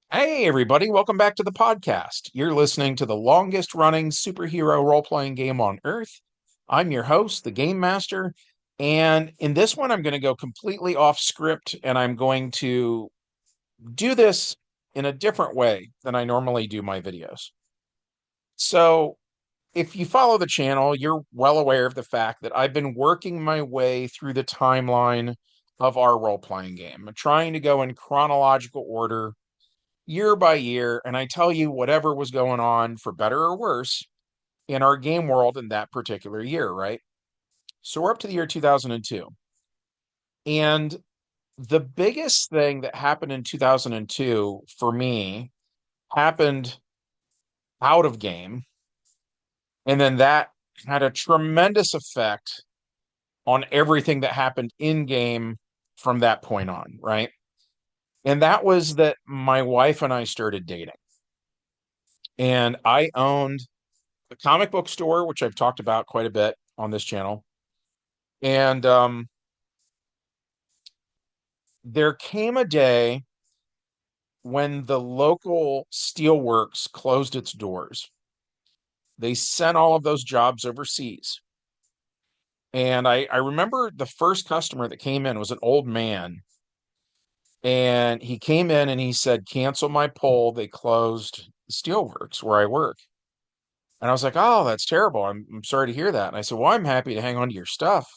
Hey, everybody, welcome back to the podcast. You're listening to the longest running superhero role playing game on Earth. I'm your host, the Game Master. And in this one, I'm going to go completely off script and I'm going to do this in a different way than I normally do my videos. So, if you follow the channel, you're well aware of the fact that I've been working my way through the timeline of our role playing game. I'm trying to go in chronological order year by year, and I tell you whatever was going on, for better or worse, in our game world in that particular year, right? So we're up to the year 2002. And the biggest thing that happened in 2002 for me happened out of game. And then that had a tremendous effect on everything that happened in game from that point on, right? And that was that my wife and I started dating. And I owned the comic book store, which I've talked about quite a bit on this channel. And there came a day when the local steelworks closed its doors. They sent all of those jobs overseas. And I remember the first customer that came in was an old man. And he came in and he said, cancel my poll. They closed the steelworks where I work. And I was like, oh, that's terrible. I'm sorry to hear that. And I said, well, I'm happy to hang on to your stuff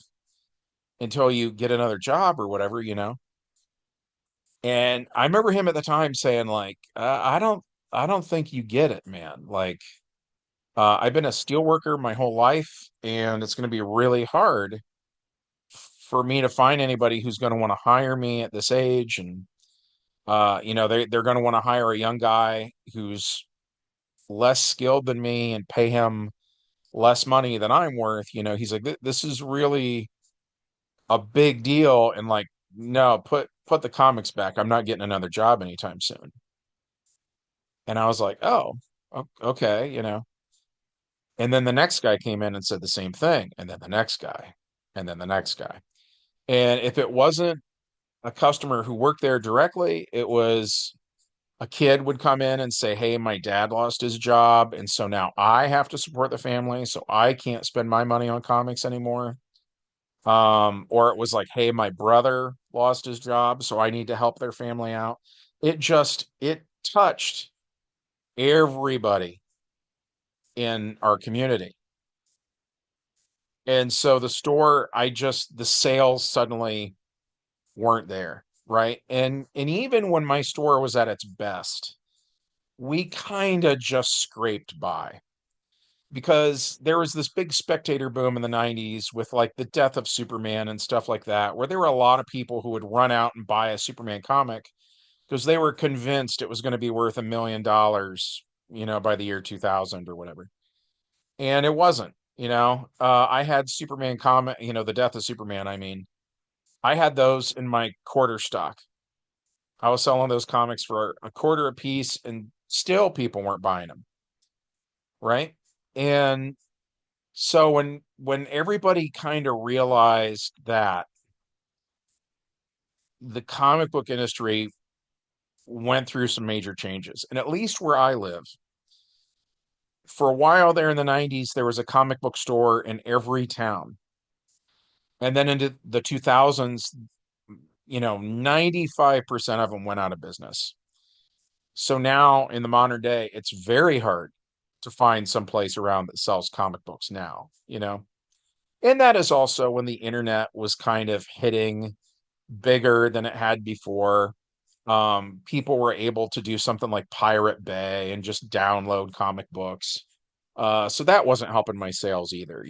until you get another job or whatever. And I remember him at the time saying, like, I don't think you get it, man. Like, I've been a steel worker my whole life, and it's going to be really hard for me to find anybody who's going to want to hire me at this age. And, they're going to want to hire a young guy who's less skilled than me and pay him less money than I'm worth. He's like, this is really a big deal. And like, no, put the comics back. I'm not getting another job anytime soon. And I was like, oh, okay. And then the next guy came in and said the same thing. And then the next guy, and then the next guy. And if it wasn't a customer who worked there directly, it was a kid would come in and say, hey, my dad lost his job. And so now I have to support the family. So I can't spend my money on comics anymore. Or it was like, hey, my brother lost his job. So I need to help their family out. It touched everybody in our community. And so the sales suddenly weren't there, right? And even when my store was at its best, we kind of just scraped by because there was this big spectator boom in the 90s with like the death of Superman and stuff like that, where there were a lot of people who would run out and buy a Superman comic because they were convinced it was going to be worth $1 million, by the year 2000 or whatever. And it wasn't. I had Superman comic, the death of Superman. I mean, I had those in my quarter stock. I was selling those comics for a quarter a piece, and still people weren't buying them, right? And so when everybody kind of realized that the comic book industry went through some major changes, and at least where I live, for a while there in the 90s, there was a comic book store in every town. And then into the 2000s, 95% of them went out of business. So now in the modern day, it's very hard to find some place around that sells comic books now. And that is also when the internet was kind of hitting bigger than it had before. People were able to do something like Pirate Bay and just download comic books. So that wasn't helping my sales either.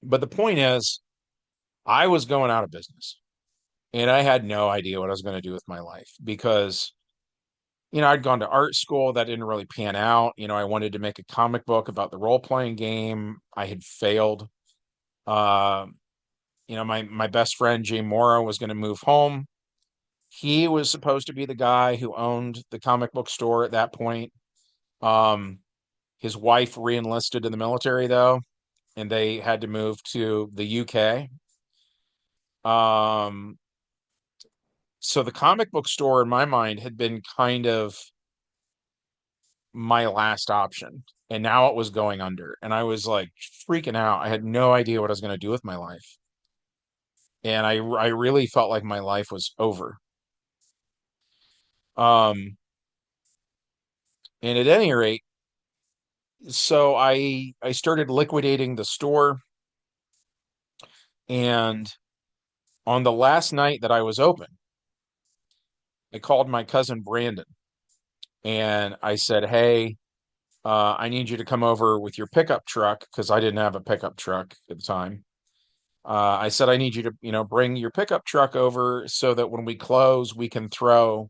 But the point is, I was going out of business. And I had no idea what I was going to do with my life because, I'd gone to art school. That didn't really pan out. I wanted to make a comic book about the role playing game. I had failed. Uh, my best friend, Jay Morrow, was going to move home. He was supposed to be the guy who owned the comic book store at that point. Um, his wife re-enlisted in the military, though, and they had to move to the UK. Um, So the comic book store in my mind had been kind of my last option. And now it was going under. And I was like freaking out. I had no idea what I was going to do with my life. And I really felt like my life was over. Um, and at any rate, so I started liquidating the store. And on the last night that I was open, I called my cousin Brandon and I said, "Hey, I need you to come over with your pickup truck because I didn't have a pickup truck at the time. I said, I need you to, bring your pickup truck over so that when we close, we can throw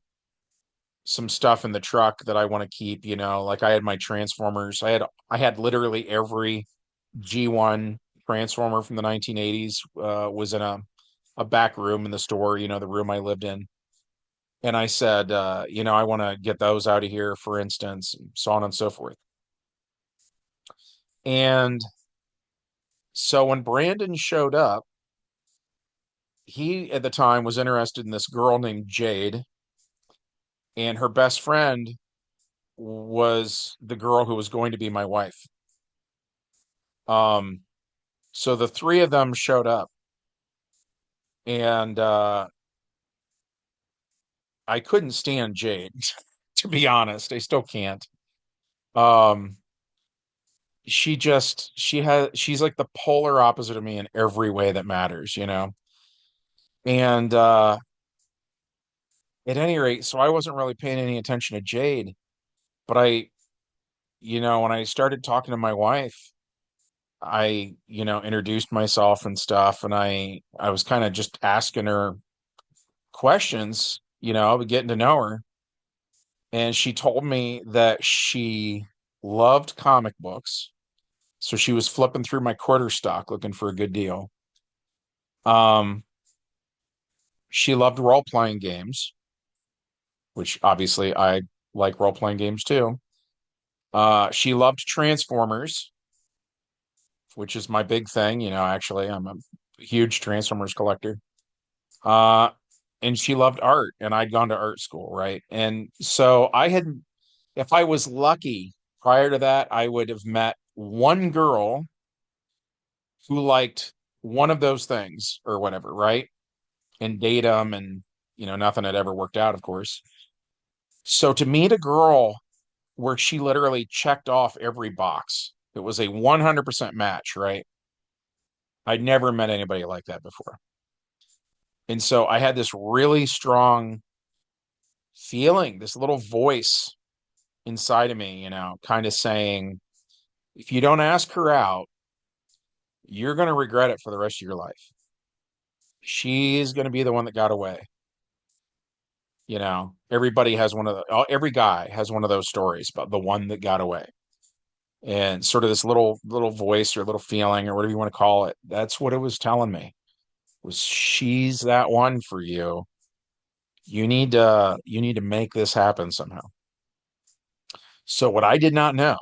some stuff in the truck that I want to keep, like I had my Transformers. I had literally every G1 Transformer from the 1980s was in a back room in the store, the room I lived in. And I said, I want to get those out of here, for instance, and so on and so forth. And so when Brandon showed up, he at the time was interested in this girl named Jade, and her best friend was the girl who was going to be my wife. Um, so the three of them showed up, and I couldn't stand Jade, to be honest. I still can't. Um, she's like the polar opposite of me in every way that matters. And at any rate, so I wasn't really paying any attention to Jade, but when I started talking to my wife, I, introduced myself and stuff, and I was kind of just asking her questions, getting to know her. And she told me that she loved comic books. So she was flipping through my quarter stock looking for a good deal. Um, she loved role-playing games, which obviously I like role-playing games too. She loved Transformers, which is my big thing. Actually, I'm a huge Transformers collector. Uh, and she loved art, and I'd gone to art school, right? And so if I was lucky prior to that, I would have met one girl who liked one of those things or whatever, right? And date them, and nothing had ever worked out, of course. So to meet a girl where she literally checked off every box, it was a 100% match, right? I'd never met anybody like that before. And so I had this really strong feeling, this little voice inside of me, kind of saying, if you don't ask her out, you're going to regret it for the rest of your life. She's going to be the one that got away. Everybody has every guy has one of those stories about the one that got away. And sort of this little voice or little feeling or whatever you want to call it. That's what it was telling me. Was she's that one for you. You need to make this happen somehow. So what I did not know,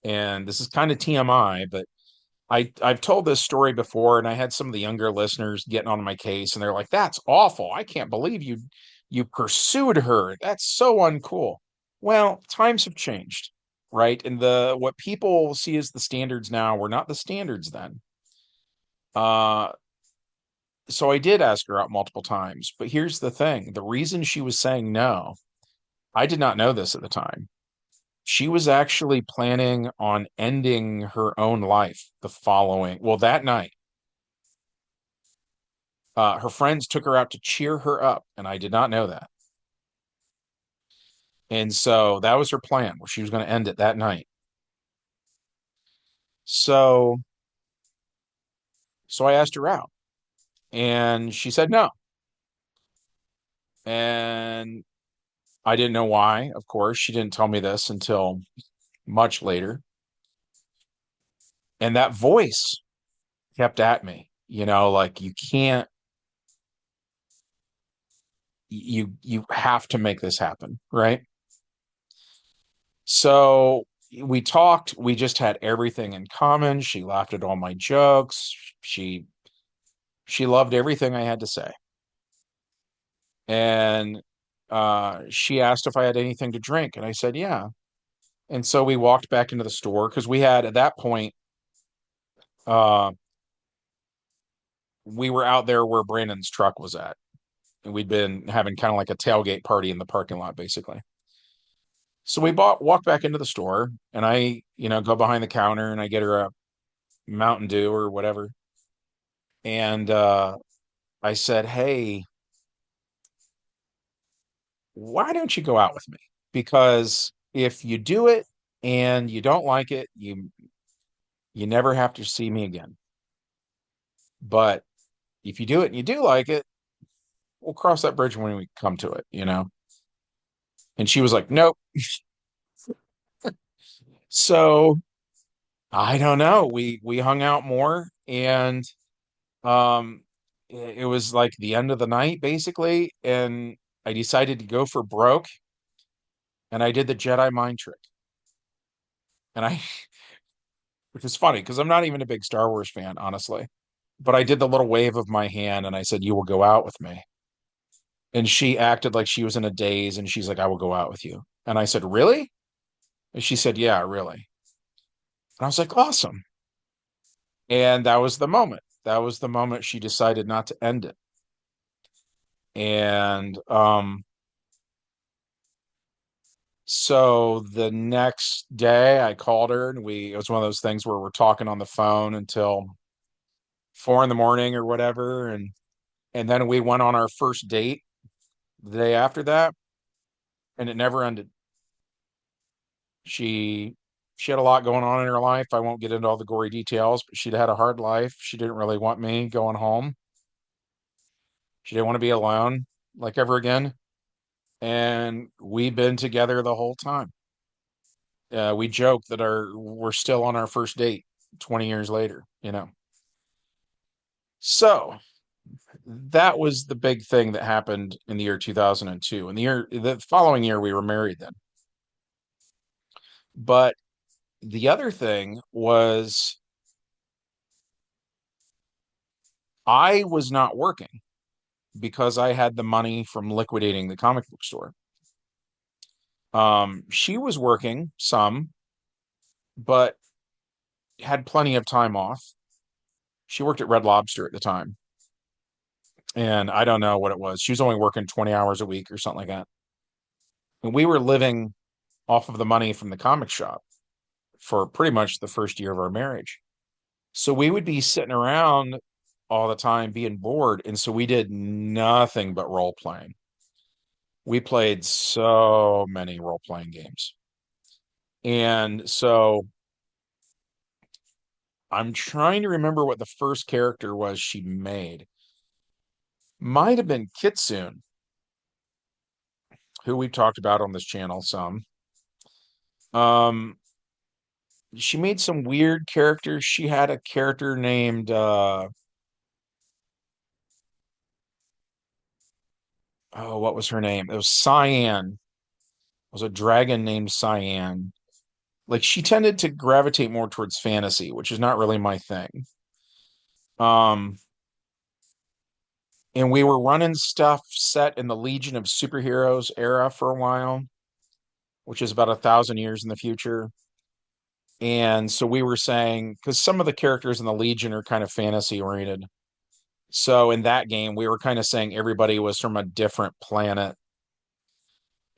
and this is kind of TMI, but I've told this story before, and I had some of the younger listeners getting on my case, and they're like, "That's awful! I can't believe you pursued her. That's so uncool." Well, times have changed, right? And the what people see as the standards now were not the standards then. Uh, so I did ask her out multiple times, but here's the thing: the reason she was saying no, I did not know this at the time. She was actually planning on ending her own life that night. Her friends took her out to cheer her up, and I did not know that. And so that was her plan, where she was going to end it that night. So, so I asked her out, and she said no. And I didn't know why, of course. She didn't tell me this until much later. And that voice kept at me, like you can't, you have to make this happen, right? So we talked, we just had everything in common. She laughed at all my jokes. She loved everything I had to say. And she asked if I had anything to drink, and I said, yeah. And so we walked back into the store because we had at that point, uh, we were out there where Brandon's truck was at. And we'd been having kind of like a tailgate party in the parking lot, basically. So we walked back into the store, and I, go behind the counter and I get her a Mountain Dew or whatever. And I said, hey, why don't you go out with me? Because if you do it and you don't like it, you never have to see me again. But if you do it and you do like it, we'll cross that bridge when we come to it. And she was like, nope. So I don't know. We hung out more, and it was like the end of the night basically, and I decided to go for broke, and I did the Jedi mind trick. And I which is funny because I'm not even a big Star Wars fan, honestly. But I did the little wave of my hand and I said, "You will go out with me." And she acted like she was in a daze and she's like, "I will go out with you." And I said, "Really?" And she said, "Yeah, really." And I was like, "Awesome." And that was the moment. That was the moment she decided not to end it. And so the next day I called her, and it was one of those things where we're talking on the phone until 4 in the morning or whatever. And then we went on our first date the day after that, and it never ended. She she had a lot going on in her life. I won't get into all the gory details, but she'd had a hard life. She didn't really want me going home. She didn't want to be alone like ever again. And we've been together the whole time. We joke that we're still on our first date 20 years later. So that was the big thing that happened in the year 2002. And the following year, we were married then. But the other thing was I was not working because I had the money from liquidating the comic book store. She was working some, but had plenty of time off. She worked at Red Lobster at the time, and I don't know what it was. She was only working 20 hours a week or something like that. And we were living off of the money from the comic shop for pretty much the first year of our marriage. So we would be sitting around all the time being bored. And so we did nothing but role playing. We played so many role playing games. And so I'm trying to remember what the first character was she made. Might have been Kitsune, who we've talked about on this channel some. Um, she made some weird characters. She had a character named oh, what was her name? It was Cyan. It was a dragon named Cyan. Like she tended to gravitate more towards fantasy, which is not really my thing. Um, and we were running stuff set in the Legion of Superheroes era for a while, which is about 1,000 years in the future. And so we were saying, because some of the characters in the Legion are kind of fantasy oriented. So in that game, we were kind of saying everybody was from a different planet,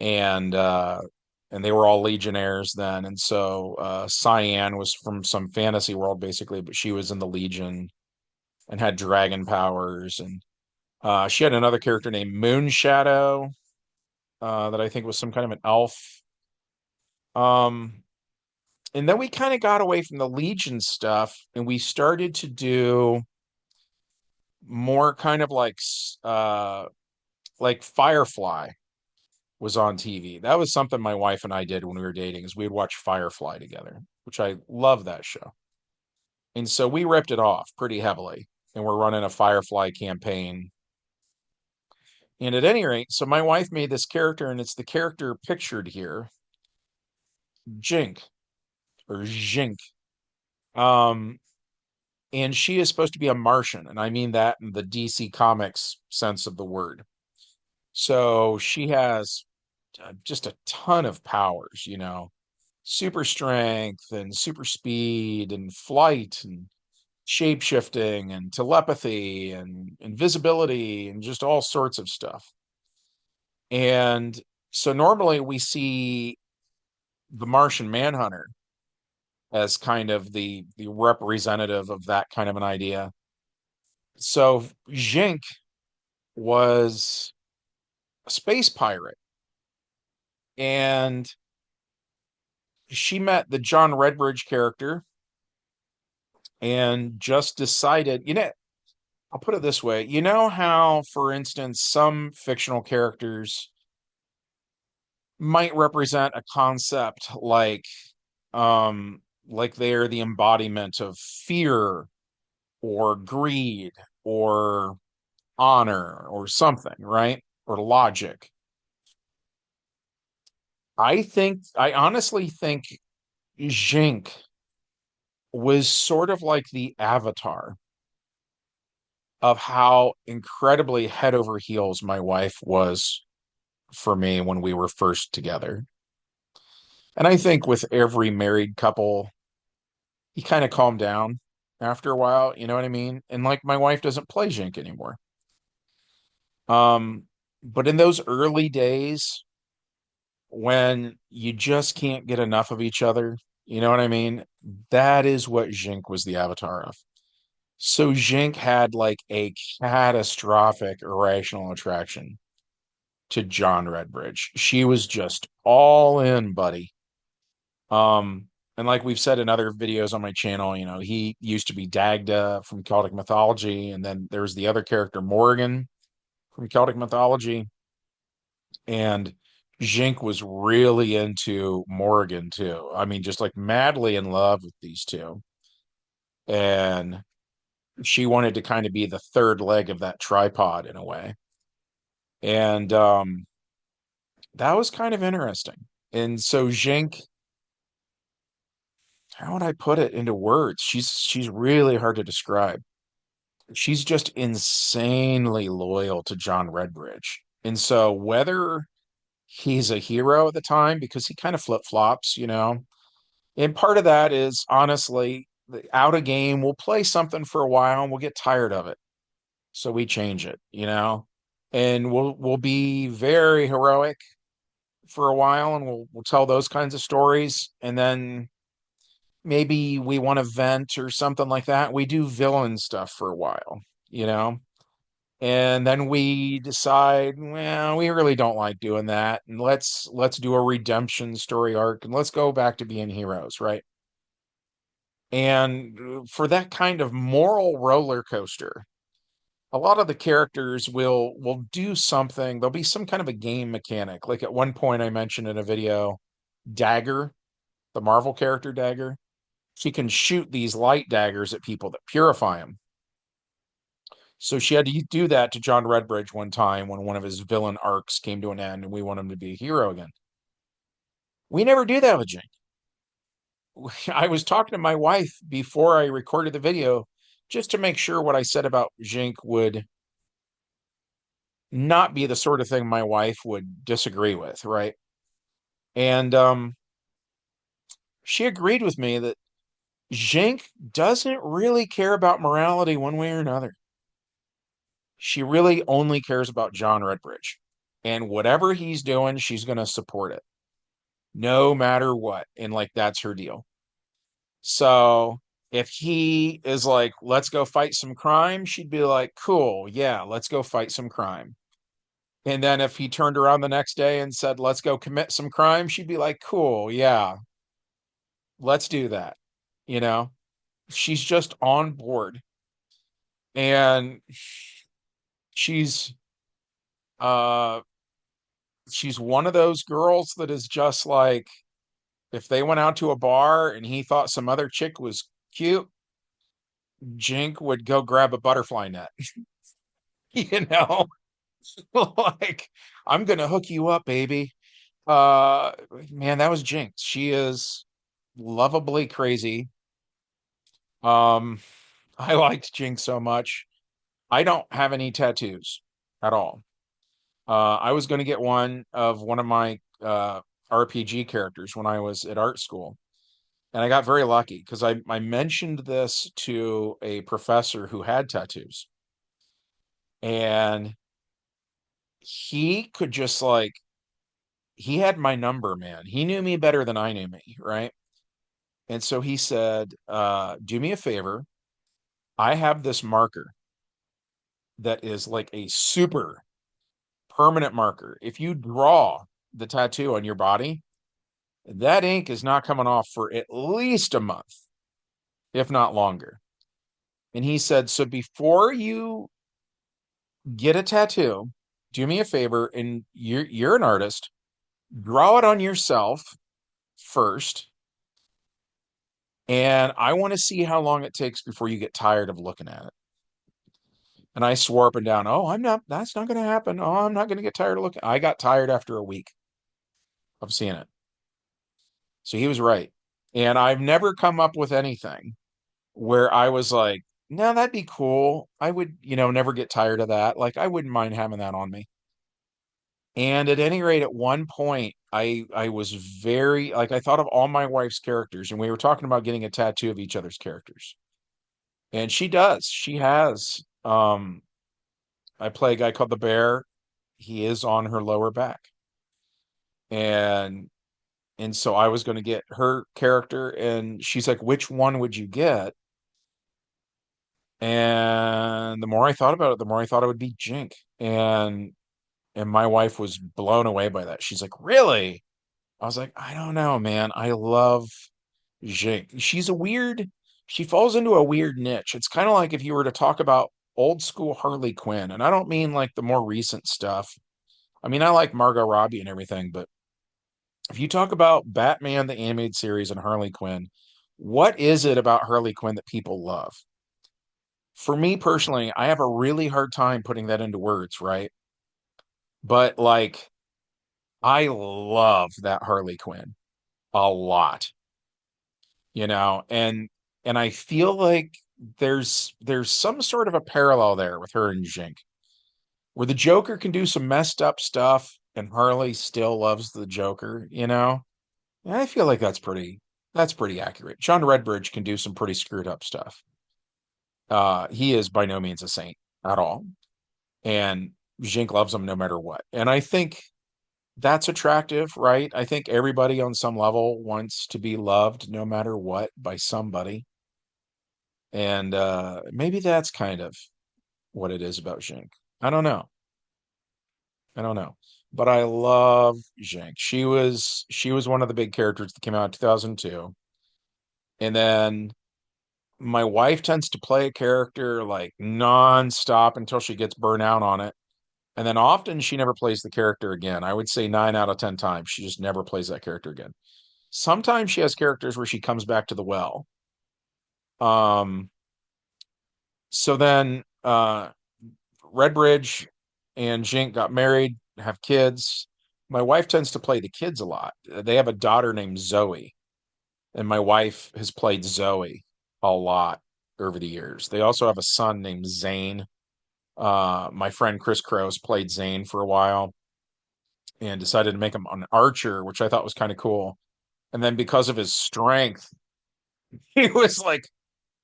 and they were all legionnaires then. And so Cyan was from some fantasy world basically, but she was in the Legion and had dragon powers. And she had another character named Moonshadow that I think was some kind of an elf. Um, and then we kind of got away from the Legion stuff, and we started to do more kind of like Firefly was on TV. That was something my wife and I did when we were dating, is we'd watch Firefly together, which I love that show. And so we ripped it off pretty heavily, and we're running a Firefly campaign. And at any rate, so my wife made this character, and it's the character pictured here, Jink or Jink. Um, and she is supposed to be a Martian, and I mean that in the DC Comics sense of the word. So she has just a ton of powers, super strength and super speed and flight and shape shifting and telepathy and invisibility and just all sorts of stuff. And so normally we see the Martian Manhunter as kind of the representative of that kind of an idea. So Jink was a space pirate, and she met the John Redbridge character and just decided, I'll put it this way. You know how, for instance, some fictional characters might represent a concept like they're the embodiment of fear or greed or honor or something, right? Or logic. I honestly think Jink was sort of like the avatar of how incredibly head over heels my wife was for me when we were first together. And I think with every married couple, you kind of calm down after a while, you know what I mean? And like my wife doesn't play Jink anymore. Um, but in those early days when you just can't get enough of each other, you know what I mean? That is what Jink was the avatar of. So Jink had like a catastrophic irrational attraction to John Redbridge. She was just all in, buddy. Um, and like we've said in other videos on my channel, he used to be Dagda from Celtic mythology, and then there's the other character Morrigan from Celtic mythology, and Jink was really into Morrigan too. I mean, just like madly in love with these two. And she wanted to kind of be the third leg of that tripod in a way. And that was kind of interesting. And so Jink, how would I put it into words? She's really hard to describe. She's just insanely loyal to John Redbridge. And so whether he's a hero at the time, because he kind of flip-flops, and part of that is honestly out of game, we'll play something for a while and we'll get tired of it. So we change it. And we'll be very heroic for a while and we'll tell those kinds of stories. And then maybe we want to vent or something like that. We do villain stuff for a while, you know? And then we decide, well, we really don't like doing that. And let's do a redemption story arc and let's go back to being heroes, right? And for that kind of moral roller coaster, a lot of the characters will do something. There'll be some kind of a game mechanic. Like at one point I mentioned in a video, Dagger, the Marvel character Dagger. She can shoot these light daggers at people that purify them. So she had to do that to John Redbridge one time when one of his villain arcs came to an end and we want him to be a hero again. We never do that with Jink. I was talking to my wife before I recorded the video just to make sure what I said about Jink would not be the sort of thing my wife would disagree with, right? And she agreed with me that Jink doesn't really care about morality one way or another. She really only cares about John Redbridge. And whatever he's doing, she's going to support it no matter what. And like, that's her deal. So if he is like, let's go fight some crime, she'd be like, cool, yeah, let's go fight some crime. And then if he turned around the next day and said, let's go commit some crime, she'd be like, cool, yeah, let's do that. You know, she's just on board. And she's uh she's one of those girls that is just like if they went out to a bar and he thought some other chick was cute, Jink would go grab a butterfly net. you know, like I'm gonna hook you up, baby. Uh Man, that was Jink. She is lovably crazy. Um I liked Jink so much. I don't have any tattoos at all. I was going to get one of one of my RPG characters when I was at art school. And I got very lucky because I mentioned this to a professor who had tattoos. And he could just like, he had my number, man. He knew me better than I knew me, right? And so he said, do me a favor. I have this marker that is like a super permanent marker. If you draw the tattoo on your body, that ink is not coming off for at least a month, if not longer. And he said, so before you get a tattoo, do me a favor, and you're an artist, draw it on yourself first, and I want to see how long it takes before you get tired of looking at it. And I swore up and down, oh, that's not going to happen. Oh, I'm not going to get tired of looking. I got tired after a week of seeing it. So he was right. And I've never come up with anything where I was like, no, that'd be cool. I would, never get tired of that. Like I wouldn't mind having that on me. And at any rate, at one point, I was very like I thought of all my wife's characters, and we were talking about getting a tattoo of each other's characters. And she does. She has. I play a guy called the Bear. He is on her lower back. And so I was going to get her character, and she's like, which one would you get? And the more I thought about it, the more I thought it would be Jink. And my wife was blown away by that. She's like, really? I was like, I don't know, man. I love Jink. She falls into a weird niche. It's kind of like if you were to talk about old school Harley Quinn, and I don't mean like the more recent stuff. I mean, I like Margot Robbie and everything, but if you talk about Batman, the animated series, and Harley Quinn, what is it about Harley Quinn that people love? For me personally, I have a really hard time putting that into words, right? But like, I love that Harley Quinn a lot, and I feel like there's some sort of a parallel there with her and Jink, where the Joker can do some messed up stuff and Harley still loves the Joker. And I feel like that's pretty accurate. John Redbridge can do some pretty screwed up stuff. He is by no means a saint at all. And Jink loves him no matter what. And I think that's attractive, right? I think everybody on some level wants to be loved no matter what by somebody. And maybe that's kind of what it is about Jink. I don't know. I don't know. But I love Jink. She was one of the big characters that came out in 2002. And then my wife tends to play a character like nonstop until she gets burnt out on it. And then often she never plays the character again. I would say 9 out of 10 times she just never plays that character again. Sometimes she has characters where she comes back to the well. Um, so then Redbridge and Jink got married, have kids. My wife tends to play the kids a lot. They have a daughter named Zoe, and my wife has played Zoe a lot over the years. They also have a son named Zane. My friend Chris Crows played Zane for a while and decided to make him an archer, which I thought was kind of cool. And then because of his strength, he was like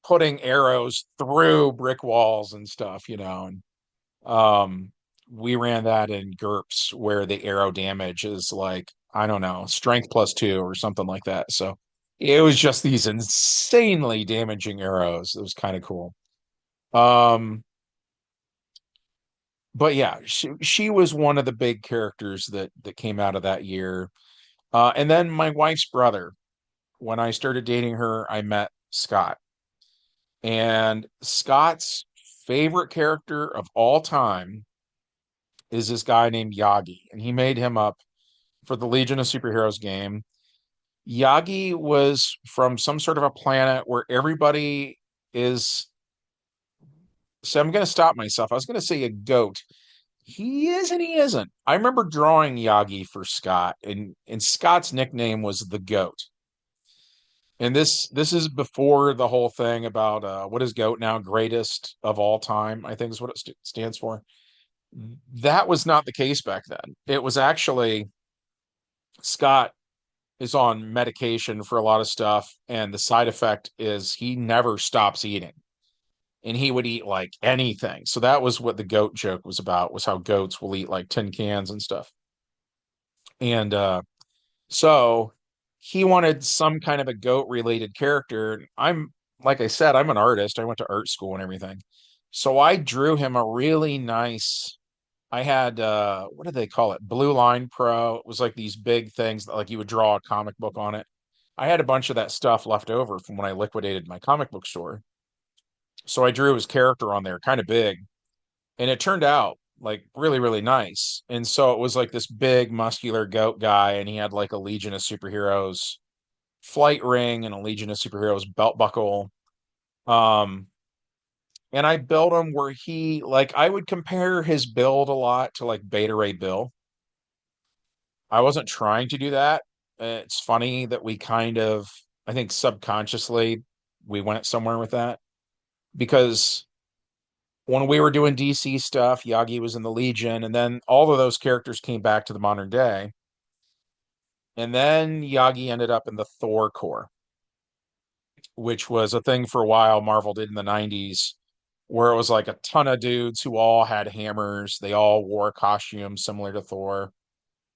putting arrows through brick walls and stuff. And we ran that in GURPS where the arrow damage is like, I don't know, strength +2 or something like that. So it was just these insanely damaging arrows. It was kind of cool. Um, but yeah, she was one of the big characters that came out of that year. And then my wife's brother, when I started dating her, I met Scott. And Scott's favorite character of all time is this guy named Yagi, and he made him up for the Legion of Superheroes game. Yagi was from some sort of a planet where everybody is. So I'm going to stop myself. I was going to say a goat. He is and he isn't. I remember drawing Yagi for Scott, and Scott's nickname was the goat. And this is before the whole thing about what is GOAT now, greatest of all time, I think is what it stands for. That was not the case back then. It was actually Scott is on medication for a lot of stuff, and the side effect is he never stops eating. And he would eat like anything. So that was what the goat joke was about, was how goats will eat like tin cans and stuff. And so he wanted some kind of a goat related character. I'm like I said, I'm an artist. I went to art school and everything. So I drew him a really nice I had what did they call it? Blue Line Pro. It was like these big things that like you would draw a comic book on it. I had a bunch of that stuff left over from when I liquidated my comic book store. So I drew his character on there, kind of big, and it turned out like really, really nice. And so it was like this big muscular goat guy, and he had like a Legion of Superheroes flight ring and a Legion of Superheroes belt buckle. Um, and I built him where he like I would compare his build a lot to like Beta Ray Bill. I wasn't trying to do that. It's funny that we kind of, I think subconsciously we went somewhere with that because when we were doing DC stuff, Yagi was in the Legion, and then all of those characters came back to the modern day. And then Yagi ended up in the Thor Corps, which was a thing for a while Marvel did in the 90s, where it was like a ton of dudes who all had hammers. They all wore costumes similar to Thor.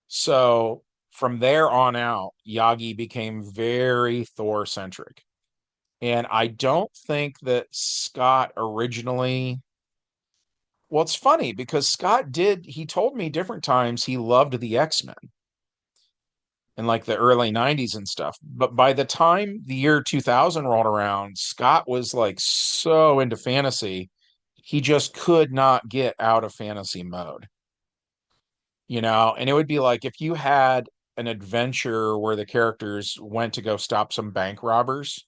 So from there on out, Yagi became very Thor centric. And I don't think that Scott originally, well, it's funny because he told me different times he loved the X-Men in like the early 90s and stuff. But by the time the year 2000 rolled around, Scott was like so into fantasy, he just could not get out of fantasy mode, and it would be like if you had an adventure where the characters went to go stop some bank robbers.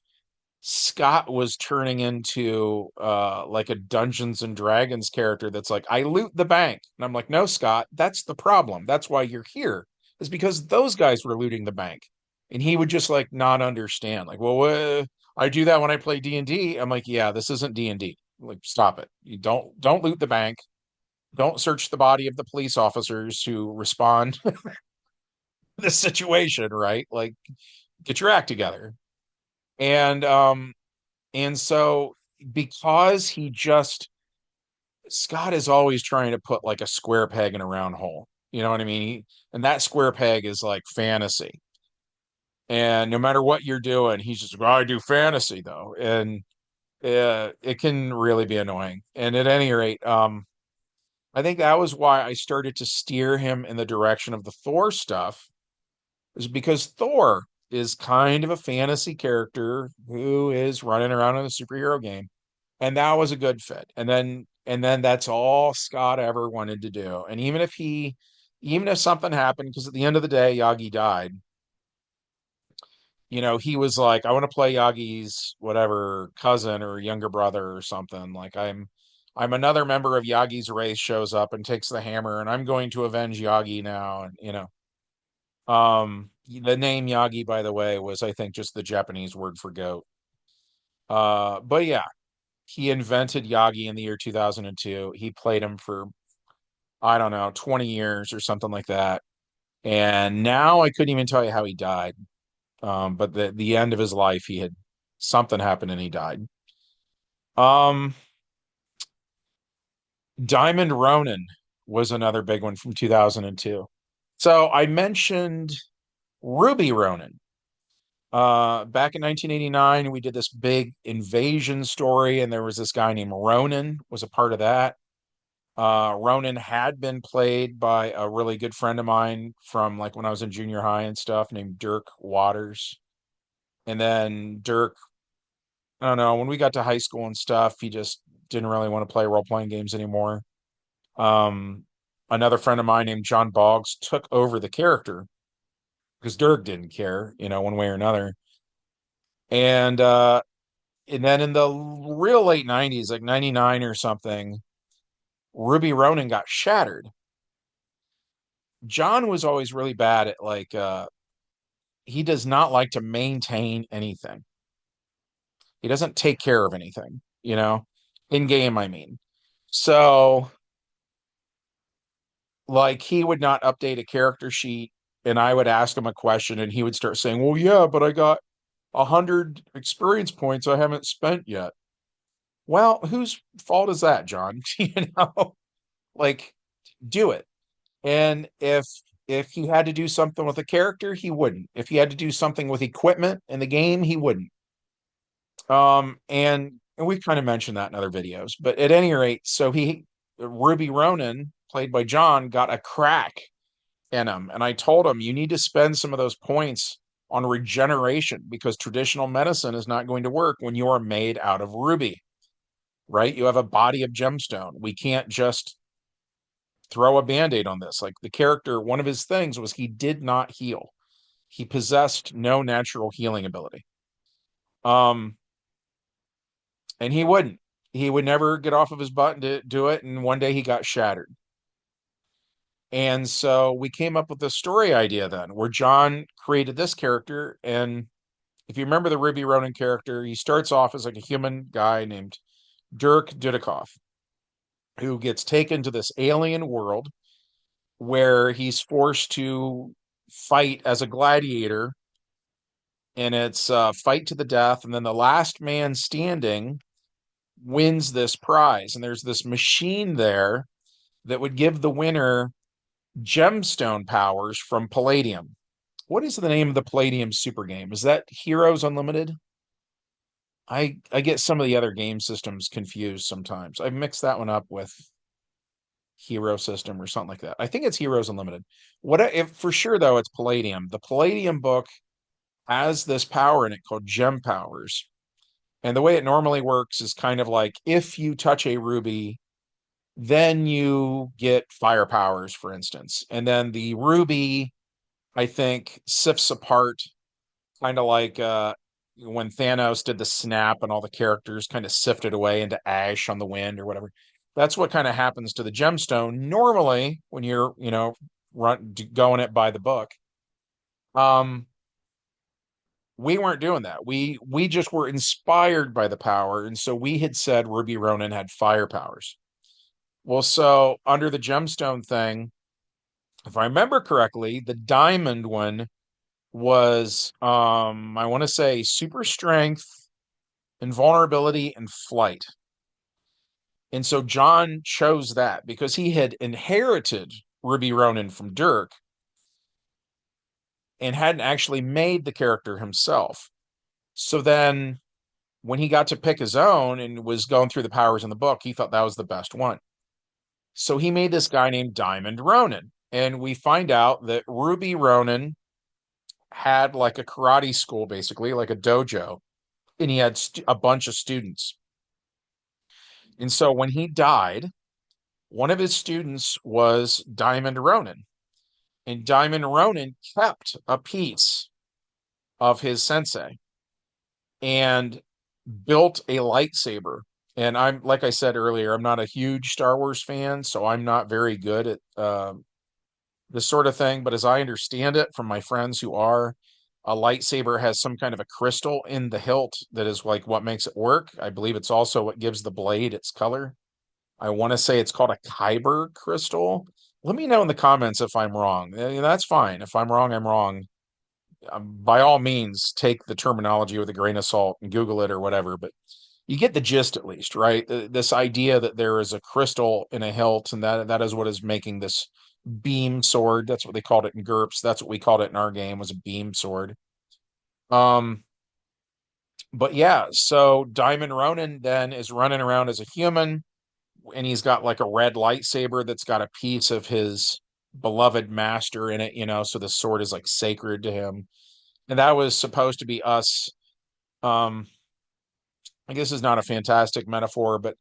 Scott was turning into like a Dungeons and Dragons character that's like, I loot the bank. And I'm like, no, Scott, that's the problem. That's why you're here, is because those guys were looting the bank. And he would just like not understand. Like, well, I do that when I play D&D. I'm like, yeah, this isn't D&D. Like, stop it. You don't loot the bank. Don't search the body of the police officers who respond to this situation, right? Like, get your act together. And And so, because Scott is always trying to put like a square peg in a round hole. You know what I mean? And that square peg is like fantasy. And no matter what you're doing, he's just, well, I do fantasy though. And it can really be annoying. And at any rate, I think that was why I started to steer him in the direction of the Thor stuff, is because Thor is kind of a fantasy character who is running around in a superhero game. And that was a good fit. And then that's all Scott ever wanted to do. And even if something happened, because at the end of the day, Yagi died, he was like, I want to play Yagi's whatever cousin or younger brother or something. Like I'm another member of Yagi's race shows up and takes the hammer, and I'm going to avenge Yagi now. And the name Yagi, by the way, was I think just the Japanese word for goat. But yeah, he invented Yagi in the year 2002. He played him for, I don't know, 20 years or something like that. And now I couldn't even tell you how he died. But the end of his life, he had something happened and he died. Um, Diamond Ronin was another big one from 2002. So I mentioned Ruby Ronin. Back in 1989, we did this big invasion story, and there was this guy named Ronin was a part of that. Ronan had been played by a really good friend of mine from like when I was in junior high and stuff, named Dirk Waters. And then Dirk, I don't know, when we got to high school and stuff, he just didn't really want to play role-playing games anymore. Um, Another friend of mine named John Boggs took over the character because Dirk didn't care, one way or another. And and then in the real late 90s, like 99 or something, Ruby Ronin got shattered. John was always really bad at like he does not like to maintain anything. He doesn't take care of anything, in game, I mean. So Like he would not update a character sheet, and I would ask him a question, and he would start saying, "Well, yeah, but I got 100 experience points I haven't spent yet." Well, whose fault is that, John? Like do it. And if he had to do something with a character, he wouldn't. If he had to do something with equipment in the game, he wouldn't. And we've kind of mentioned that in other videos, but at any rate, so he Ruby Ronan, played by John, got a crack in him, and I told him you need to spend some of those points on regeneration because traditional medicine is not going to work when you are made out of ruby, right? You have a body of gemstone. We can't just throw a band-aid on this. Like the character, one of his things was he did not heal. He possessed no natural healing ability. Um, and he wouldn't. He would never get off of his butt to do it. And one day he got shattered. And so we came up with the story idea then, where John created this character. And if you remember the Ruby Ronan character, he starts off as like a human guy named Dirk Dudikoff, who gets taken to this alien world where he's forced to fight as a gladiator, and it's fight to the death, and then the last man standing wins this prize. And there's this machine there that would give the winner gemstone powers from Palladium. What is the name of the Palladium super game? Is that Heroes Unlimited? I get some of the other game systems confused sometimes. I mix that one up with Hero System or something like that. I think it's Heroes Unlimited. What if for sure though it's Palladium. The Palladium book has this power in it called gem powers. And the way it normally works is kind of like if you touch a ruby, then you get fire powers, for instance. And then the ruby, I think, sifts apart, kind of like when Thanos did the snap and all the characters kind of sifted away into ash on the wind or whatever. That's what kind of happens to the gemstone normally when you're, going it by the book. Um, we weren't doing that. We just were inspired by the power, and so we had said Ruby Ronan had fire powers. Well, so under the gemstone thing, if I remember correctly, the diamond one was I want to say super strength, invulnerability, and flight. And so John chose that because he had inherited Ruby Ronan from Dirk and hadn't actually made the character himself. So then when he got to pick his own and was going through the powers in the book, he thought that was the best one. So he made this guy named Diamond Ronan. And we find out that Ruby Ronan had like a karate school, basically, like a dojo, and he had a bunch of students. And so when he died, one of his students was Diamond Ronan. And Diamond Ronan kept a piece of his sensei and built a lightsaber. And I'm, like I said earlier, I'm not a huge Star Wars fan, so I'm not very good at this sort of thing. But as I understand it from my friends who are, a lightsaber has some kind of a crystal in the hilt that is like what makes it work. I believe it's also what gives the blade its color. I want to say it's called a Kyber crystal. Let me know in the comments if I'm wrong. That's fine. If I'm wrong, I'm wrong. By all means, take the terminology with a grain of salt and Google it or whatever. But you get the gist at least, right? This idea that there is a crystal in a hilt, and that is what is making this beam sword. That's what they called it in GURPS. That's what we called it in our game, was a beam sword. Um, but yeah, so Diamond Ronan then is running around as a human, and he's got like a red lightsaber that's got a piece of his beloved master in it, so the sword is like sacred to him. And that was supposed to be us. Um, I guess is not a fantastic metaphor, but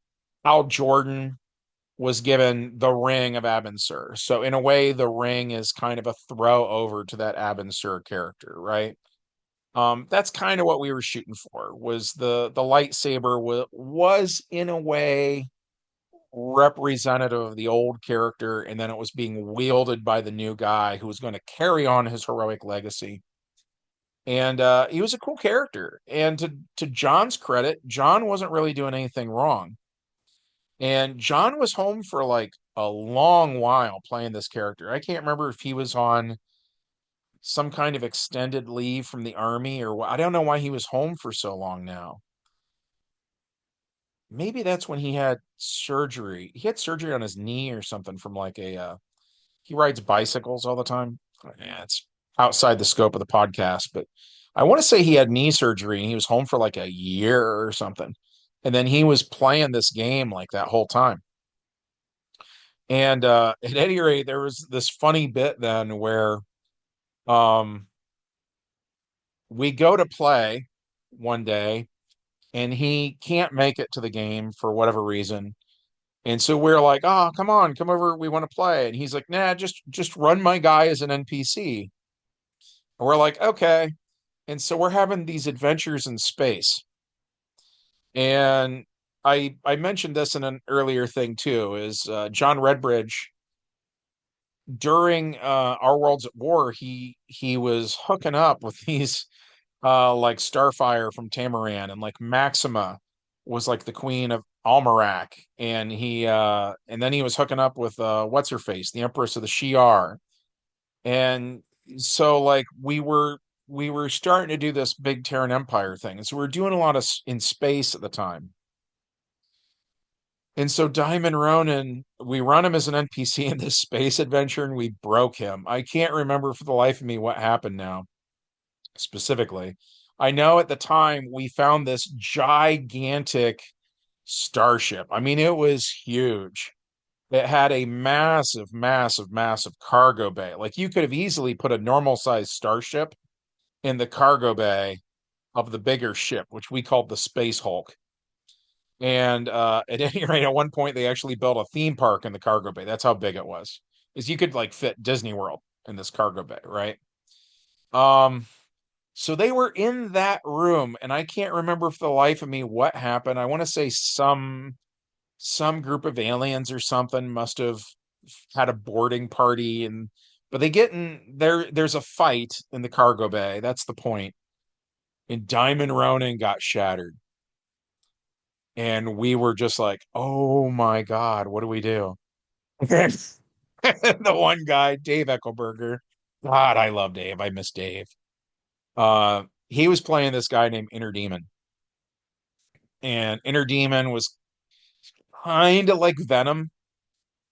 Hal Jordan was given the ring of Abin Sur. So in a way, the ring is kind of a throw over to that Abin Sur character, right? That's kind of what we were shooting for. Was the lightsaber was in a way representative of the old character, and then it was being wielded by the new guy who was going to carry on his heroic legacy. And he was a cool character. And to John's credit, John wasn't really doing anything wrong. And John was home for like a long while playing this character. I can't remember if he was on some kind of extended leave from the army or I don't know why he was home for so long now. Maybe that's when he had surgery. He had surgery on his knee or something from like he rides bicycles all the time. Yeah, it's outside the scope of the podcast, but I want to say he had knee surgery and he was home for like a year or something. And then he was playing this game like that whole time. And at any rate, there was this funny bit then where um we go to play one day and he can't make it to the game for whatever reason. And so we're like, "Oh, come on, come over, we want to play." And he's like, "Nah, just run my guy as an NPC." And we're like, "Okay." And so we're having these adventures in space. And I mentioned this in an earlier thing too, is John Redbridge during Our Worlds at War, he was hooking up with these like Starfire from Tamaran, and like Maxima was like the queen of Almerac, and he and then he was hooking up with what's her face, the Empress of the Shi'ar. And so like we were starting to do this big Terran Empire thing. And so we were doing a lot of in space at the time. And so Diamond Ronan, we run him as an NPC in this space adventure and we broke him. I can't remember for the life of me what happened now specifically. I know at the time we found this gigantic starship. I mean, it was huge. It had a massive, massive, massive cargo bay. Like you could have easily put a normal sized starship in the cargo bay of the bigger ship, which we called the Space Hulk. And at any rate, at one point they actually built a theme park in the cargo bay. That's how big it was. Is you could like fit Disney World in this cargo bay, right? Um, so they were in that room, and I can't remember for the life of me what happened. I want to say some group of aliens or something must have had a boarding party, and but they get in there. There's a fight in the cargo bay. That's the point. And Diamond Ronan got shattered, and we were just like, "Oh my God, what do we do?" The one guy, Dave Eckelberger. God, I love Dave. I miss Dave. He was playing this guy named Inner Demon, and Inner Demon was kind of like Venom,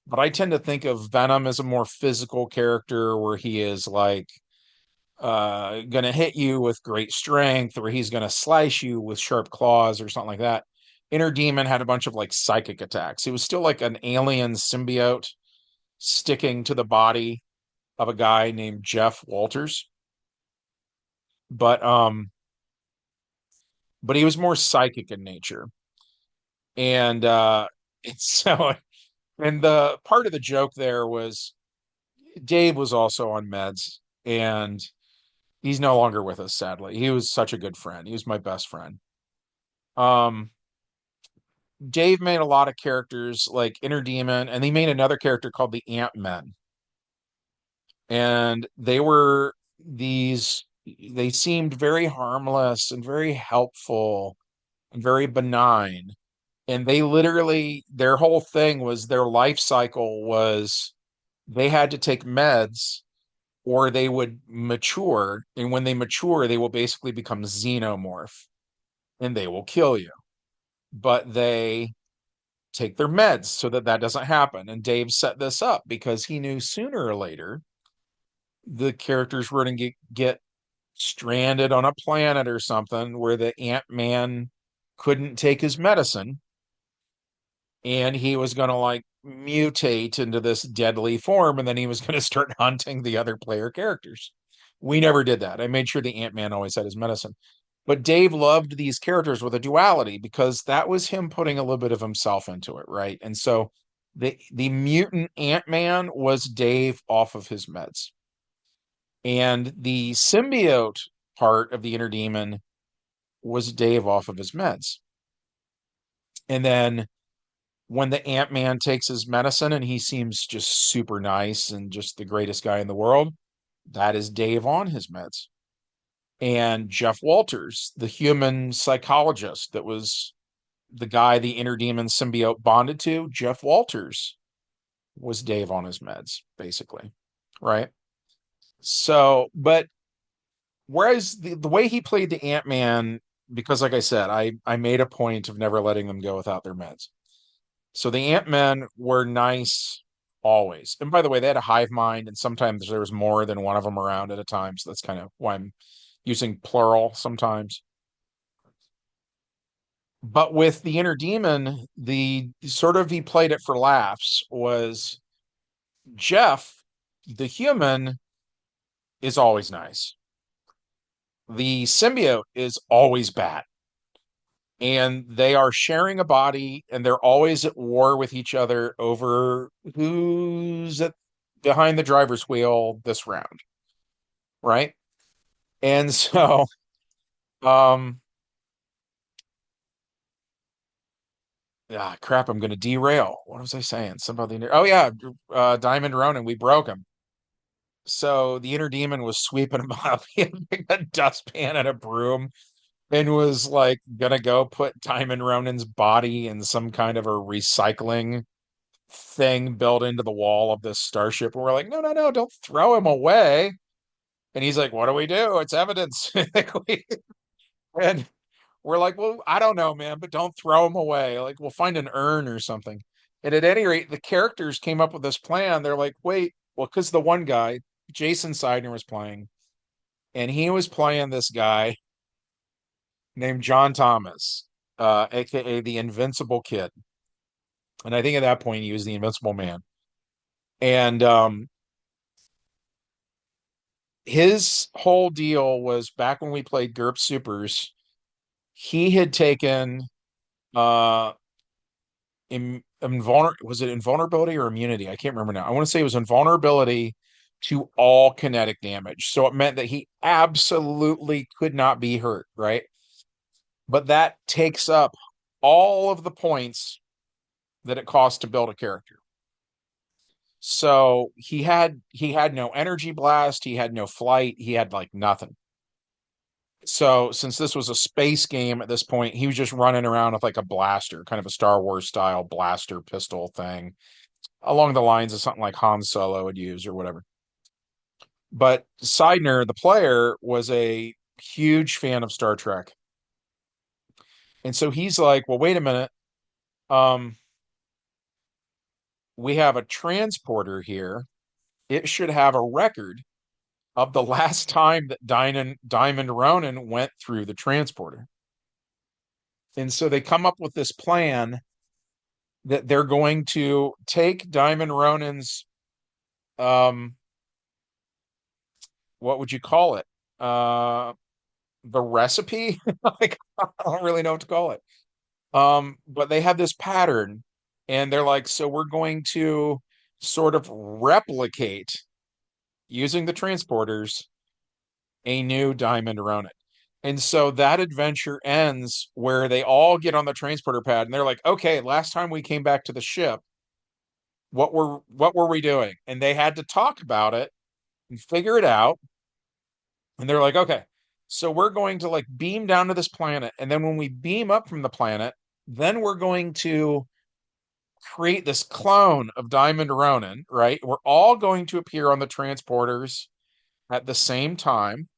but I tend to think of Venom as a more physical character where he is like gonna hit you with great strength, or he's gonna slice you with sharp claws or something like that. Inner Demon had a bunch of like psychic attacks. He was still like an alien symbiote sticking to the body of a guy named Jeff Walters, but he was more psychic in nature. And it's so and the part of the joke there was Dave was also on meds, and he's no longer with us, sadly. He was such a good friend. He was my best friend. Um, Dave made a lot of characters like Inner Demon, and he made another character called the Ant Men. And they were these, they seemed very harmless and very helpful and very benign. And they literally, their whole thing was their life cycle was they had to take meds or they would mature. And when they mature, they will basically become xenomorph and they will kill you. But they take their meds so that that doesn't happen. And Dave set this up because he knew sooner or later the characters were going to get stranded on a planet or something where the Ant Man couldn't take his medicine and he was going to like mutate into this deadly form and then he was going to start hunting the other player characters. We never did that. I made sure the Ant-Man always had his medicine. But Dave loved these characters with a duality because that was him putting a little bit of himself into it, right? And so the mutant Ant-Man was Dave off of his meds. And the symbiote part of the Inner Demon was Dave off of his meds. And then when the Ant-Man takes his medicine and he seems just super nice and just the greatest guy in the world, that is Dave on his meds. And Jeff Walters, the human psychologist that was the guy the inner demon symbiote bonded to, Jeff Walters, was Dave on his meds, basically. Right. So, but whereas the way he played the Ant-Man, because like I said, I made a point of never letting them go without their meds. So the Ant-Men were nice always. And by the way, they had a hive mind, and sometimes there was more than one of them around at a time. So that's kind of why I'm using plural sometimes. But with the inner demon, the sort of he played it for laughs was Jeff, the human, is always nice. The symbiote is always bad. And they are sharing a body and they're always at war with each other over who's at behind the driver's wheel this round, right? And so um crap, I'm gonna derail. What was I saying? Somebody, oh yeah, Diamond Ronin, we broke him. So the inner demon was sweeping him up. He had like a dustpan and a broom and was like gonna go put Diamond Ronin's body in some kind of a recycling thing built into the wall of this starship. And we're like, no, no, no, don't throw him away. And he's like, what do we do? It's evidence. And we're like, well, I don't know, man, but don't throw him away. Like, we'll find an urn or something. And at any rate, the characters came up with this plan. They're like, wait, well, because the one guy, Jason Seidner, was playing, and he was playing this guy named John Thomas, aka the Invincible Kid. And I think at that point he was the Invincible Man. And his whole deal was back when we played GURP Supers, he had taken uh was it invulnerability or immunity? I can't remember now. I want to say it was invulnerability to all kinetic damage. So it meant that he absolutely could not be hurt, right? But that takes up all of the points that it costs to build a character. So he had no energy blast, he had no flight, he had like nothing. So since this was a space game at this point, he was just running around with like a blaster, kind of a Star Wars style blaster pistol thing, along the lines of something like Han Solo would use or whatever. But Seidner, the player, was a huge fan of Star Trek. And so he's like, well, wait a minute. Um, we have a transporter here. It should have a record of the last time that Diamond Ronin went through the transporter. And so they come up with this plan that they're going to take Diamond Ronin's um what would you call it? The recipe? Like I don't really know what to call it. But they have this pattern and they're like, so we're going to sort of replicate using the transporters a new Diamond Ronin. And so that adventure ends where they all get on the transporter pad and they're like, okay, last time we came back to the ship, what were we doing? And they had to talk about it and figure it out. And they're like, okay, so we're going to like beam down to this planet. And then when we beam up from the planet, then we're going to create this clone of Diamond Ronin, right? We're all going to appear on the transporters at the same time.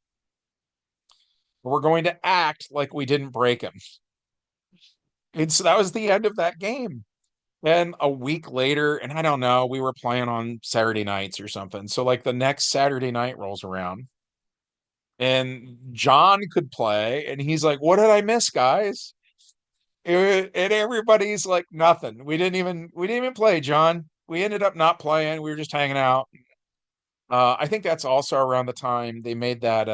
We're going to act like we didn't break him. And so that was the end of that game. And a week later, and I don't know, we were playing on Saturday nights or something. So like the next Saturday night rolls around and John could play and he's like, "What did I miss, guys?" And everybody's like, "Nothing. We didn't even play, John. We ended up not playing. We were just hanging out." I think that's also around the time they made that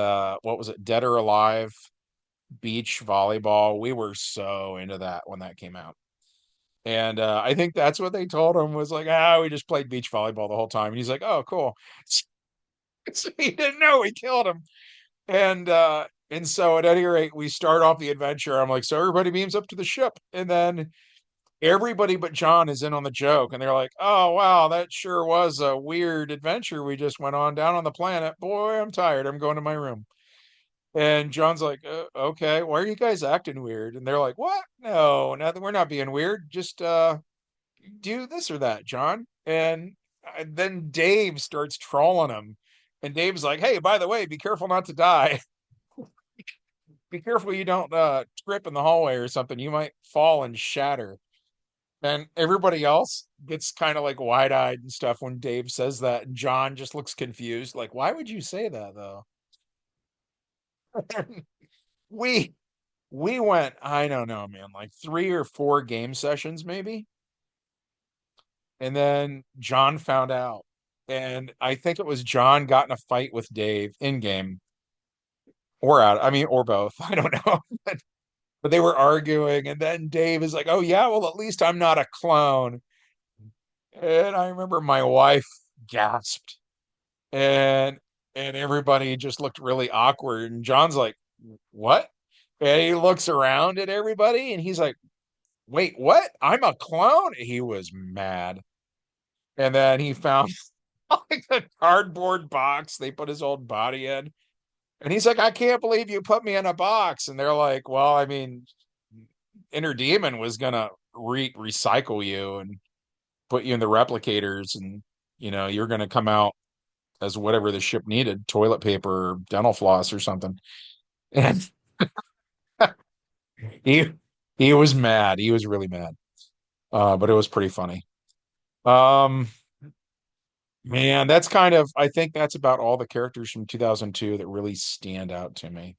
what was it, Dead or Alive beach volleyball. We were so into that when that came out. And I think that's what they told him was like, we just played beach volleyball the whole time. And he's like, oh, cool. So he didn't know we killed him. And so at any rate, we start off the adventure. I'm like, so everybody beams up to the ship. And then everybody but John is in on the joke. And they're like, oh, wow, that sure was a weird adventure we just went on down on the planet. Boy, I'm tired. I'm going to my room. And John's like, okay, why are you guys acting weird? And they're like, what? No, nothing. We're not being weird. Just do this or that, John. And then Dave starts trolling him. And Dave's like, hey, by the way, be careful not to die. Be careful you don't trip in the hallway or something. You might fall and shatter. And everybody else gets kind of like wide-eyed and stuff when Dave says that. And John just looks confused, like, why would you say that though? we we went, I don't know, man, like 3 or 4 game sessions maybe. And then John found out. And I think it was John got in a fight with Dave in game or out. I mean, or both. I don't know. But they were arguing. And then Dave is like, oh, yeah, well, at least I'm not a clone. And I remember my wife gasped and everybody just looked really awkward. And John's like, what? And he looks around at everybody and he's like, wait, what? I'm a clone? He was mad. And then he found like a cardboard box they put his old body in. And he's like, I can't believe you put me in a box. And they're like, well, I mean, Inner Demon was gonna recycle you and put you in the replicators, and you're gonna come out as whatever the ship needed, toilet paper or dental floss or something. And he he was mad. He was really mad. But it was pretty funny. Um, Man, that's kind of, I think that's about all the characters from 2002 that really stand out to me.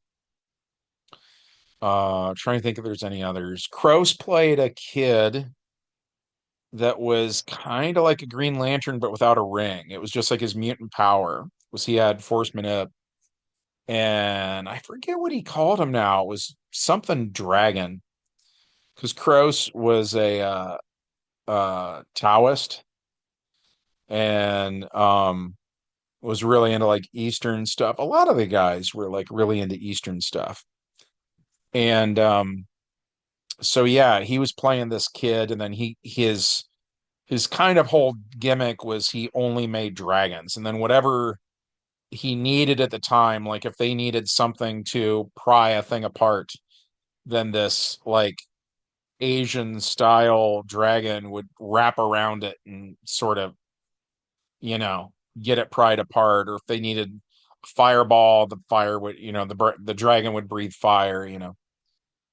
Trying to think if there's any others. Kroos played a kid that was kind of like a Green Lantern, but without a ring. It was just like his mutant power was he had Force Manip, and I forget what he called him now. It was something dragon because Kroos was a Taoist and was really into like Eastern stuff. A lot of the guys were like really into Eastern stuff. And so yeah, he was playing this kid, and then his kind of whole gimmick was he only made dragons, and then whatever he needed at the time, like if they needed something to pry a thing apart, then this like Asian style dragon would wrap around it and sort of, get it pried apart. Or if they needed fireball, the fire would, the dragon would breathe fire.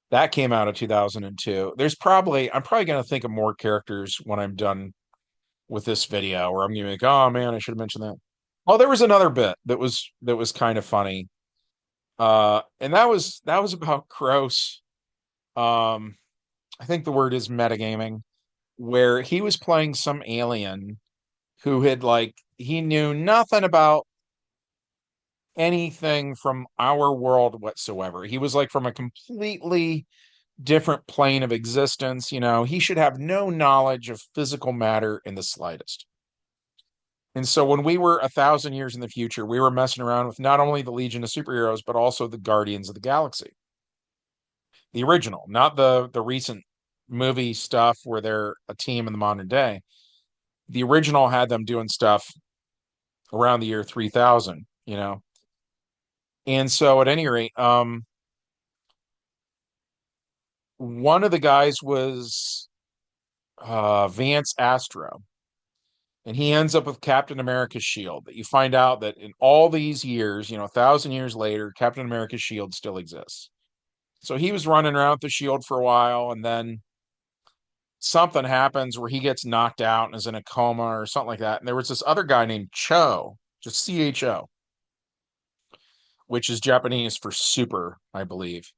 That came out of 2002. I'm probably going to think of more characters when I'm done with this video, where I'm going to be like, oh man, I should have mentioned that. Oh, there was another bit that was kind of funny. And that was about Kroos. Um, I think the word is metagaming, where he was playing some alien who had like he knew nothing about anything from our world whatsoever. He was like from a completely different plane of existence. He should have no knowledge of physical matter in the slightest. And so when we were 1,000 years in the future, we were messing around with not only the Legion of Superheroes, but also the Guardians of the Galaxy. The original, not the recent movie stuff where they're a team in the modern day. The original had them doing stuff around the year 3000. And so at any rate, one of the guys was Vance Astro, and he ends up with Captain America's shield. That you find out that in all these years, 1,000 years later, Captain America's shield still exists. So he was running around with the shield for a while, and then something happens where he gets knocked out and is in a coma or something like that. And there was this other guy named Cho, just CHO, which is Japanese for super, I believe.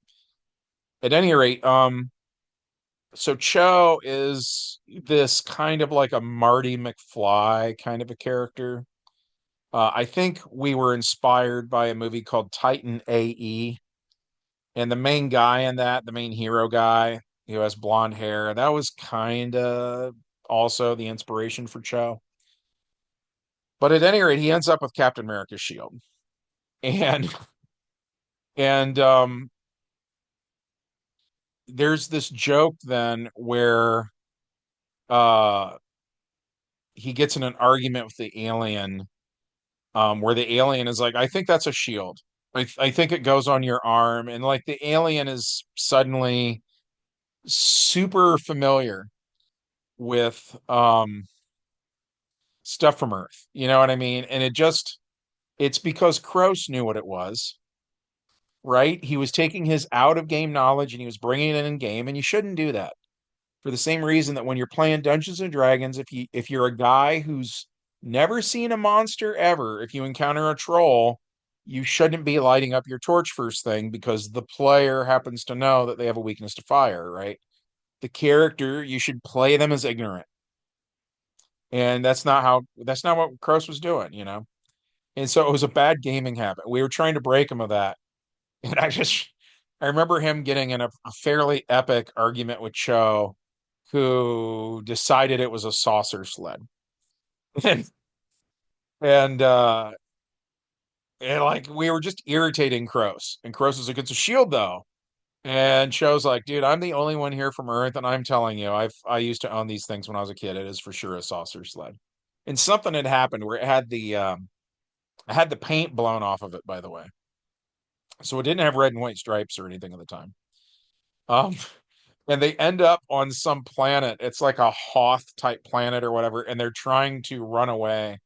At any rate, so Cho is this kind of like a Marty McFly kind of a character. I think we were inspired by a movie called Titan AE, and the main guy in that, the main hero guy who has blonde hair, that was kind of also the inspiration for Cho. But at any rate, he ends up with Captain America's shield, and and there's this joke then where uh he gets in an argument with the alien, where the alien is like, I think that's a shield. I think it goes on your arm, and like the alien is suddenly super familiar with stuff from Earth. You know what I mean? And it's because Kroos knew what it was, right? He was taking his out of game knowledge and he was bringing it in game, and you shouldn't do that. For the same reason that when you're playing Dungeons and Dragons, if you're a guy who's never seen a monster ever, if you encounter a troll, you shouldn't be lighting up your torch first thing because the player happens to know that they have a weakness to fire, right? The character, you should play them as ignorant. And that's not what Kroos was doing, you know? And so it was a bad gaming habit. We were trying to break him of that. And I remember him getting in a fairly epic argument with Cho, who decided it was a saucer sled. And, and, uh, and like we were just irritating Kroos. And Kroos was like, it's a shield though. And Cho's like, dude, I'm the only one here from Earth, and I'm telling you, I used to own these things when I was a kid. It is for sure a saucer sled. And something had happened where it had the paint blown off of it, by the way. So it didn't have red and white stripes or anything at the time. Um, and they end up on some planet. It's like a Hoth type planet or whatever, and they're trying to run away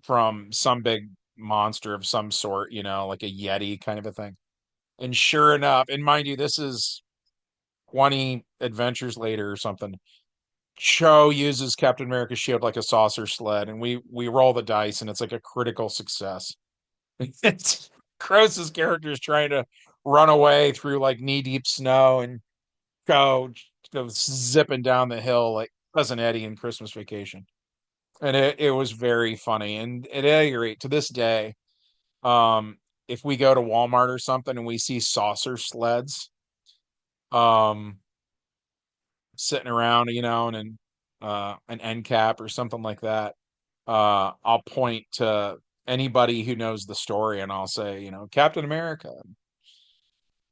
from some big monster of some sort, you know, like a Yeti kind of a thing. And sure enough, and mind you, this is 20 adventures later or something. Cho uses Captain America's shield like a saucer sled, and we roll the dice, and it's like a critical success. It's Kroos's character is trying to run away through like knee deep snow, and go zipping down the hill like Cousin Eddie in Christmas Vacation. And it was very funny. And at any rate, to this day, um, if we go to Walmart or something and we see saucer sleds, um, sitting around, you know, and an end cap or something like that, I'll point to anybody who knows the story and I'll say, you know, Captain America,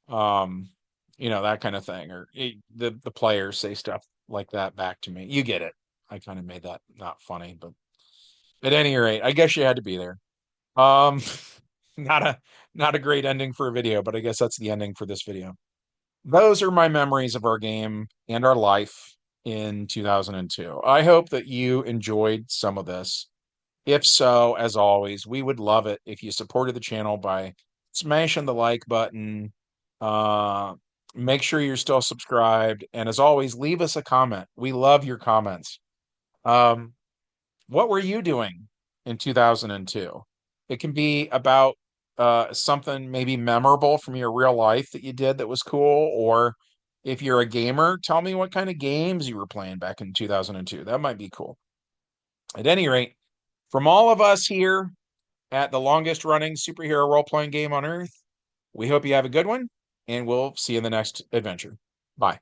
um, you know, that kind of thing, or the players say stuff like that back to me. You get it. I kind of made that not funny, but at any rate, I guess you had to be there. Um, not a not a great ending for a video, but I guess that's the ending for this video. Those are my memories of our game and our life in 2002. I hope that you enjoyed some of this. If so, as always, we would love it if you supported the channel by smashing the like button. Uh, Make sure you're still subscribed. And as always, leave us a comment. We love your comments. Um, what were you doing in 2002? It can be about something maybe memorable from your real life that you did that was cool, or if you're a gamer, tell me what kind of games you were playing back in 2002. That might be cool. At any rate, from all of us here at the longest running superhero role playing game on earth, we hope you have a good one, and we'll see you in the next adventure. Bye.